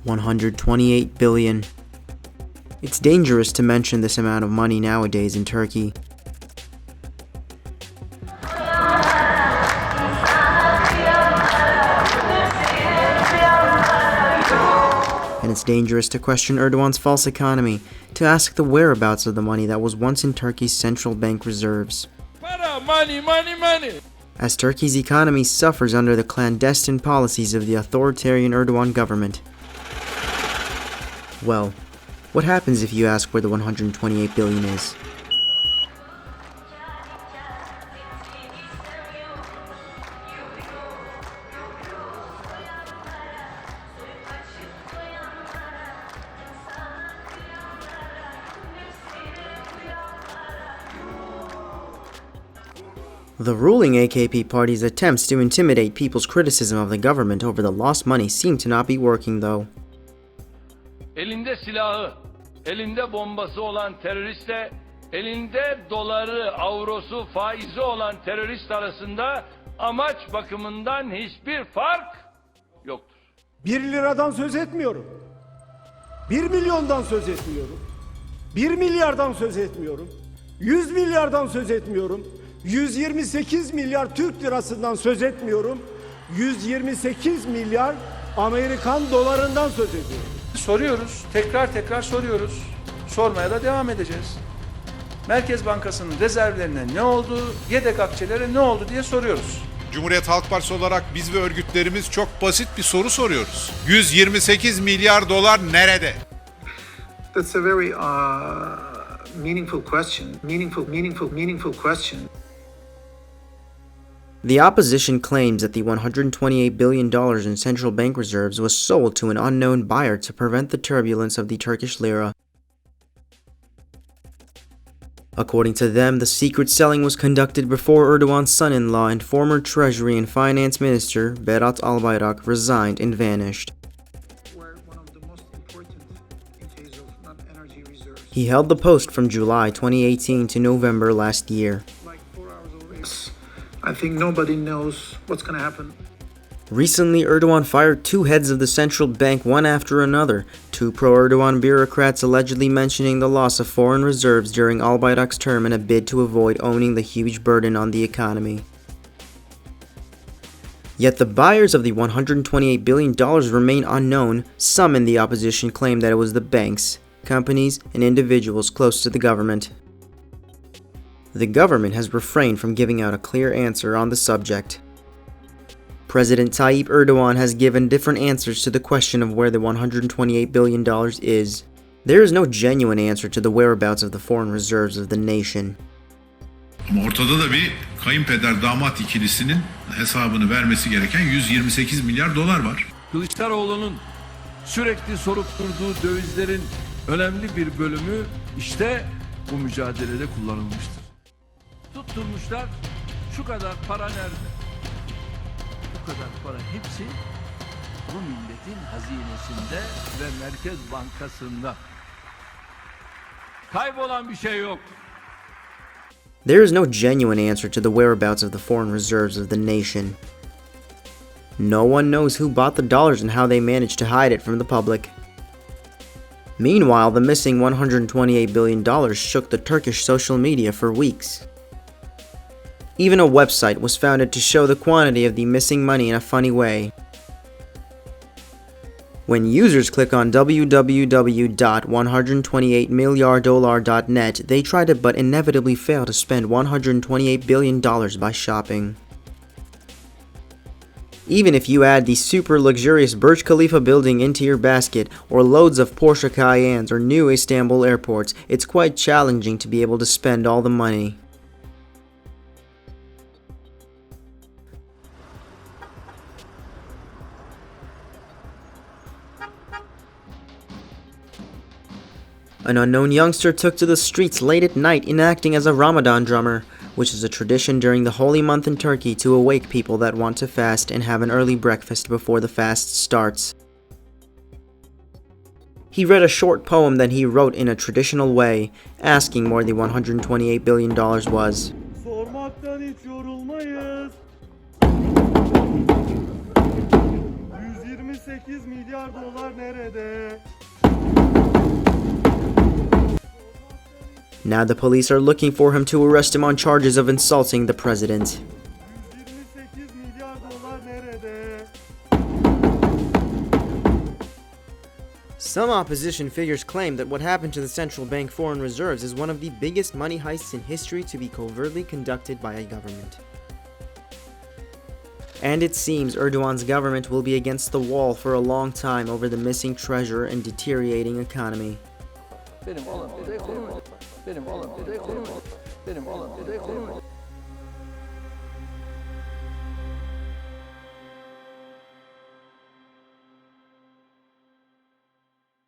$128 billion. It's dangerous to mention this amount of money nowadays in Turkey. And it's dangerous to question Erdoğan's false economy, to ask the whereabouts of the money that was once in Turkey's central bank reserves. Money. As Turkey's economy suffers under the clandestine policies of the authoritarian Erdoğan government. Well, what happens if you ask where the 128 billion is? The ruling AKP party's attempts to intimidate people's criticism of the government over the lost money seem to not be working, though. Elinde silahı, elinde bombası olan teröristle, elinde doları, avrosu, faizi olan terörist arasında amaç bakımından hiçbir fark yoktur. 1 liradan söz etmiyorum. 1 milyondan söz etmiyorum. 1 milyardan söz etmiyorum. 100 milyardan söz etmiyorum. 128 milyar Türk lirasından söz etmiyorum. 128 milyar Amerikan dolarından söz ediyorum. Soruyoruz, tekrar soruyoruz. Sormaya da devam edeceğiz. Merkez Bankası'nın rezervlerine ne oldu, yedek akçelere ne oldu diye soruyoruz. Cumhuriyet Halk Partisi olarak biz ve örgütlerimiz çok basit bir soru soruyoruz. 128 milyar dolar nerede? That's a very meaningful question. Meaningful question. The opposition claims that the $128 billion in central bank reserves was sold to an unknown buyer to prevent the turbulence of the Turkish lira. According to them, the secret selling was conducted before Erdoğan's son-in-law and former Treasury and Finance Minister, Berat Albayrak, resigned and vanished. He held the post from July 2018 to November last year. I think nobody knows what's going to happen. Recently, Erdoğan fired 2 heads of the central bank one after another, 2 pro-Erdoğan bureaucrats allegedly mentioning the loss of foreign reserves during Albayrak's term in a bid to avoid owning the huge burden on the economy. Yet the buyers of the $128 billion remain unknown. Some in the opposition claim that it was the banks, companies, and individuals close to the government. The government has refrained from giving out a clear answer on the subject. President Tayyip Erdoğan has given different answers to the question of where the $128 billion is. There is no genuine answer to the whereabouts of the foreign reserves of the nation. Ama ortada da bir kayınpeder damat ikilisinin hesabını vermesi gereken 128 milyar dolar var. Kılıçdaroğlu'nun sürekli sorup durduğu dövizlerin önemli bir bölümü işte bu mücadelede kullanılmıştır. Tutturmuşlar, şu kadar para nerede? Bu kadar para hepsi bu milletin hazinesinde ve Merkez Bankası'nda. Kaybolan bir şey yok. There is no genuine answer to the whereabouts of the foreign reserves of the nation. No one knows who bought the dollars and how they managed to hide it from the public. Meanwhile, the missing $128 billion shook the Turkish social media for weeks. Even a website was founded to show the quantity of the missing money in a funny way. When users click on www.128milyardollar.net, they try to but inevitably fail to spend $128 billion by shopping. Even if you add the super luxurious Burj Khalifa building into your basket, or loads of Porsche Cayennes or new Istanbul airports, it's quite challenging to be able to spend all the money. An unknown youngster took to the streets late at night enacting as a Ramadan drummer, which is a tradition during the holy month in Turkey to awake people that want to fast and have an early breakfast before the fast starts. He read a short poem that he wrote in a traditional way, asking where the $128 billion was. Sormak Sormaktan hiç yorulmayız. 128 milyar dolar nerede? Now the police are looking for him to arrest him on charges of insulting the president. 128 milyar dolar nerede? Some opposition figures claim that what happened to the central bank foreign reserves is one of the biggest money heists in history to be covertly conducted by a government. And it seems Erdoğan's government will be against the wall for a long time over the missing treasure and deteriorating economy. Benim oğlum bir de konum. Benim oğlum bir de konum. Benim oğlum bir de konum.